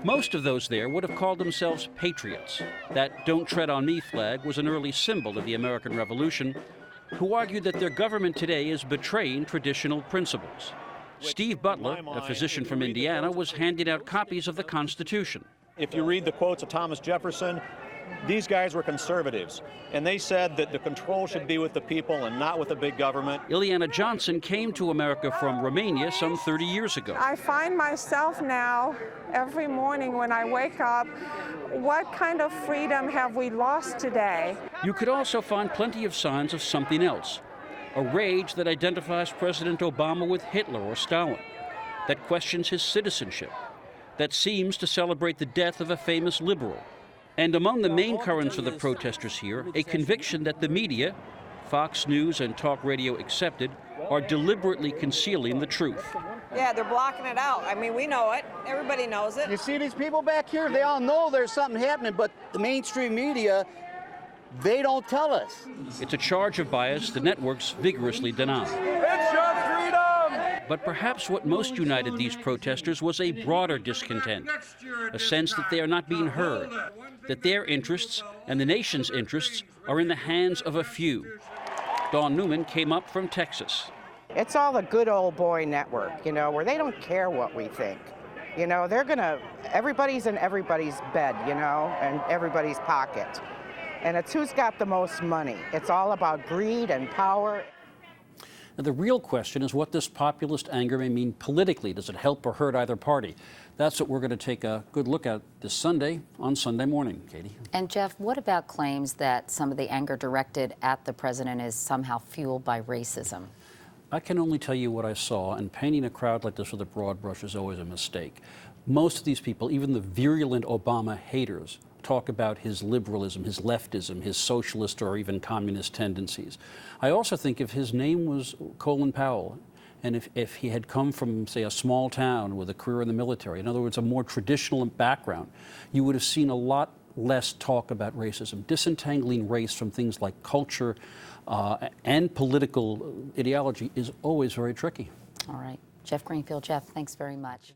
Most of those there would have called themselves patriots. That "Don't Tread on Me" flag was an early symbol of the American Revolution, who argued that their government today is betraying traditional principles. Steve Butler, a physician from Indiana, was handing out copies of the Constitution. If you read the quotes of Thomas Jefferson, these guys were conservatives, and they said that the control should be with the people and not with the big government. Ileana Johnson came to America from Romania some 30 years ago. I find myself now, every morning when I wake up, what kind of freedom have we lost today? You could also find plenty of signs of something else. A rage that identifies President Obama with Hitler or Stalin, that questions his citizenship, that seems to celebrate the death of a famous liberal. And among the main currents of the protesters here, a conviction that the media, Fox News and talk radio accepted, are deliberately concealing the truth. Yeah, they're blocking it out. I mean, we know it. Everybody knows it. You see these people back here? They all know there's something happening, but the mainstream media, they don't tell us. It's a charge of bias the networks vigorously deny. It's your freedom! But perhaps what most united these protesters was a broader discontent, a sense that they are not being heard, that their interests and the nation's interests are in the hands of a few. Dawn Newman came up from Texas. It's all a good old boy network, you know, where they don't care what we think. You know, everybody's in everybody's bed, you know, and everybody's pocket. And it's who's got the most money. It's all about greed and power. Now, the real question is what this populist anger may mean politically. Does it help or hurt either party? That's what we're going to take a good look at this Sunday on Sunday Morning, Katie. And Jeff, what about claims that some of the anger directed at the president is somehow fueled by racism? I can only tell you what I saw, and painting a crowd like this with a broad brush is always a mistake. Most of these people, even the virulent Obama haters, talk about his liberalism, his leftism, his socialist or even communist tendencies. I also think if his name was Colin Powell, and if he had come from, say, a small town with a career in the military, in other words, a more traditional background, you would have seen a lot less talk about racism. Disentangling race from things like culture and political ideology is always very tricky. All right. Jeff Greenfield. Jeff, thanks very much.